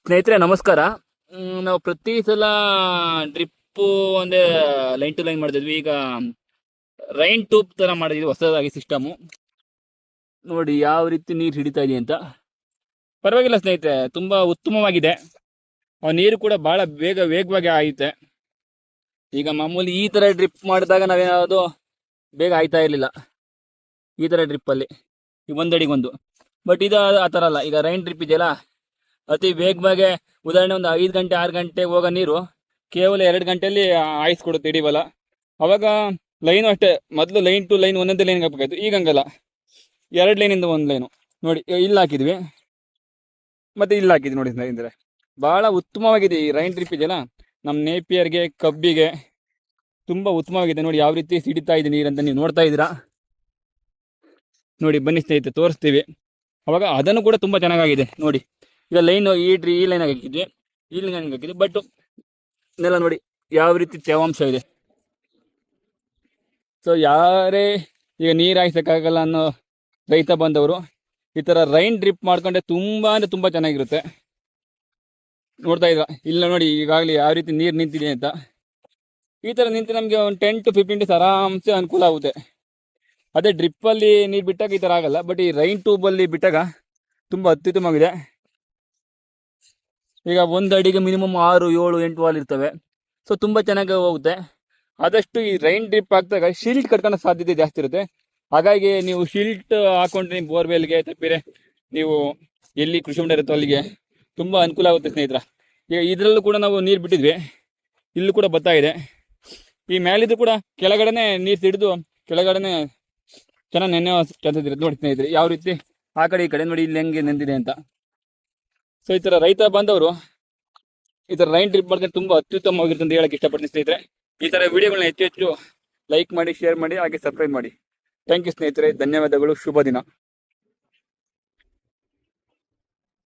ಸ್ನೇಹಿತರೆ ನಮಸ್ಕಾರ. ನಾವು ಪ್ರತಿ ಸಲ ಡ್ರಿಪ್ಪು ಒಂದೇ ಲೈನ್ ಟು ಲೈನ್ ಮಾಡ್ತಿದ್ವಿ. ಈಗ ರೈನ್ ಟ್ಯೂಬ್ ತರ ಮಾಡಿದ್ವಿ ಹೊಸದಾಗಿ ಸಿಸ್ಟಮು. ನೋಡಿ ಯಾವ ರೀತಿ ನೀರು ಹಿಡಿತಾ ಇದೆ ಅಂತ. ಪರವಾಗಿಲ್ಲ ಸ್ನೇಹಿತರೆ, ತುಂಬಾ ಉತ್ತಮವಾಗಿದೆ. ನೀರು ಕೂಡ ಬಹಳ ವೇಗವಾಗಿ ಆಯುತ್ತೆ. ಈಗ ಮಾಮೂಲಿ ಈ ತರ ಡ್ರಿಪ್ ಮಾಡಿದಾಗ ನಾವೇನಾದ್ರು ಬೇಗ ಆಯ್ತಾ ಇರಲಿಲ್ಲ ಈ ತರ ಡ್ರಿಪ್ ಅಲ್ಲಿ, ಈ ಒಂದಡಿಗೊಂದು. ಬಟ್ ಇದು ಆ ತರ ಅಲ್ಲ. ಈಗ ರೈನ್ ಡ್ರಿಪ್ ಇದೆಯಲ್ಲ, ಅತಿ ವೇಗವಾಗಿ, ಉದಾಹರಣೆ ಒಂದು 5 ಗಂಟೆ 6 ಗಂಟೆ ಹೋಗೋ ನೀರು ಕೇವಲ 2 ಗಂಟೆಯಲ್ಲಿ ಆಯಿಸ್ಕೊಡುತ್ತೆ ಹಿಡಿಬಲ್ಲ. ಅವಾಗ ಲೈನು ಅಷ್ಟೇ, ಮೊದಲು ಲೈನ್ ಟು ಲೈನ್ ಒಂದೊಂದೇ ಲೈನ್ ಹಾಕಬೇಕಾಯ್ತು. ಈಗ ಹಂಗಲ್ಲ, 2 ಲೈನಿಂದ 1 ಲೈನು. ನೋಡಿ ಇಲ್ಲಿ ಹಾಕಿದ್ವಿ, ಮತ್ತೆ ಇಲ್ಲಿ ಹಾಕಿದ್ವಿ. ನೋಡಿ ಸ್ನೇಹಿತರೆ, ಬಹಳ ಉತ್ತಮವಾಗಿದೆ ಈ ರೈನ್ ಡ್ರಿಪ್ ಇದೆಯಲ್ಲ. ನಮ್ಮ ನೇಪಿಯರ್ಗೆ, ಕಬ್ಬಿಗೆ ತುಂಬಾ ಉತ್ತಮವಾಗಿದೆ. ನೋಡಿ ಯಾವ ರೀತಿ ಸಿಡಿತಾ ಇದೆ ನೀರಂತ ನೀವು ನೋಡ್ತಾ ಇದ್ದೀರಾ. ನೋಡಿ ಬನ್ನಿ ಸ್ನೇಹಿತರೆ, ತೋರಿಸ್ತೀವಿ. ಅವಾಗ ಅದನ್ನು ಕೂಡ ತುಂಬಾ ಚೆನ್ನಾಗಿದೆ. ನೋಡಿ ಈಗ ಲೈನ್ ಈ ಲೈನ್ ಹಾಕಿದ್ವಿ, ಈ ಲೈನ್ ಹಾಕಿದ್ವಿ. ಬಟ್ ನೆಲ ನೋಡಿ ಯಾವ ರೀತಿ ತೇವಾಂಶ ಇದೆ. ಸೊ ಯಾರೇ ಈಗ ನೀರು ಹಾಯಿಸೋಕ್ಕಾಗಲ್ಲ ಅನ್ನೋ ರೈತ ಬಂದವರು ಈ ಥರ ರೈನ್ ಡ್ರಿಪ್ ಮಾಡ್ಕೊಂಡ್ರೆ ತುಂಬಾ ಅಂದರೆ ತುಂಬ ಚೆನ್ನಾಗಿರುತ್ತೆ. ನೋಡ್ತಾ ಇದ್ರ ಇಲ್ಲ ನೋಡಿ, ಈಗಾಗಲೇ ಯಾವ ರೀತಿ ನೀರು ನಿಂತಿದೆ ಅಂತ. ಈ ಥರ ನಿಂತು ನಮಗೆ ಒಂದು 10 to 15 ಡೇಸ್ ಆರಾಮ್ಸೆ ಅನುಕೂಲ ಆಗುತ್ತೆ. ಅದೇ ಡ್ರಿಪ್ಪಲ್ಲಿ ನೀರು ಬಿಟ್ಟಾಗ ಈ ಥರ ಆಗಲ್ಲ. ಬಟ್ ಈ ರೈನ್ ಟ್ಯೂಬಲ್ಲಿ ಬಿಟ್ಟಾಗ ತುಂಬ ಅತ್ಯುತ್ತಮವಾಗಿದೆ. ಈಗ ಒಂದು ಅಡಿಗೆ ಮಿನಿಮಮ್ 6, 7, 8 ವಾಲ್ ಇರ್ತವೆ. ಸೊ ತುಂಬ ಚೆನ್ನಾಗಿ ಹೋಗುತ್ತೆ. ಆದಷ್ಟು ಈ ರೈನ್ ಡ್ರಿಪ್ ಹಾಕಿದಾಗ ಶಿಲ್ಟ್ ಕಟ್ಕೊಳ್ಳೋ ಸಾಧ್ಯತೆ ಜಾಸ್ತಿ ಇರುತ್ತೆ. ಹಾಗಾಗಿ ನೀವು ಶಿಲ್ಟ್ ಹಾಕೊಂಡ್ರೆ ನಿಮ್ಮ ಬೋರ್ವೆಲ್ಗೆ ತಪ್ಪಿರೆ ನೀವು ಎಲ್ಲಿ ಕೃಷಿ ಹೊಂಡ ಇರುತ್ತೋ ಅಲ್ಲಿಗೆ ತುಂಬ ಅನುಕೂಲ ಆಗುತ್ತೆ ಸ್ನೇಹಿತರ. ಈಗ ಇದರಲ್ಲೂ ಕೂಡ ನಾವು ನೀರು ಬಿಟ್ಟಿದ್ವಿ, ಇಲ್ಲೂ ಕೂಡ ಬರ್ತಾ ಇದೆ. ಈ ಮೇಲಿದ್ದು ಕೂಡ ಕೆಳಗಡೆನೆ ನೀರು ಸಿಡಿದು ಕೆಳಗಡೆನೆ ಚೆನ್ನಾಗಿ ನೆನೆಯೋ ಚಾನ್ಸಸ್ ಇರುತ್ತೆ. ನೋಡಿ ಸ್ನೇಹಿತರೆ ಯಾವ ರೀತಿ ಆ ಕಡೆ ಈ ಕಡೆ ನೋಡಿ ಇಲ್ಲಿ ಹೆಂಗೆ ನೆಂದಿದೆ ಅಂತ. ಸೊ ಈ ಥರ ರೈತ ಬಂದವರು ಈ ಥರ ರೈನ್ ಡ್ರಿಪ್ ಮಾಡಿದ್ರೆ ತುಂಬ ಅತ್ಯುತ್ತಮವಾಗಿರುತ್ತೆ ಅಂತ ಹೇಳಕ್ಕೆ ಇಷ್ಟಪಡ್ತೀನಿ ಸ್ನೇಹಿತರೆ. ಈ ಥರ ವಿಡಿಯೋಗಳನ್ನ ಹೆಚ್ಚು ಲೈಕ್ ಮಾಡಿ, ಶೇರ್ ಮಾಡಿ, ಹಾಗೆ ಸಬ್ಸ್ಕ್ರೈಬ್ ಮಾಡಿ. ಥ್ಯಾಂಕ್ ಯು ಸ್ನೇಹಿತರೆ, ಧನ್ಯವಾದಗಳು, ಶುಭ ದಿನ.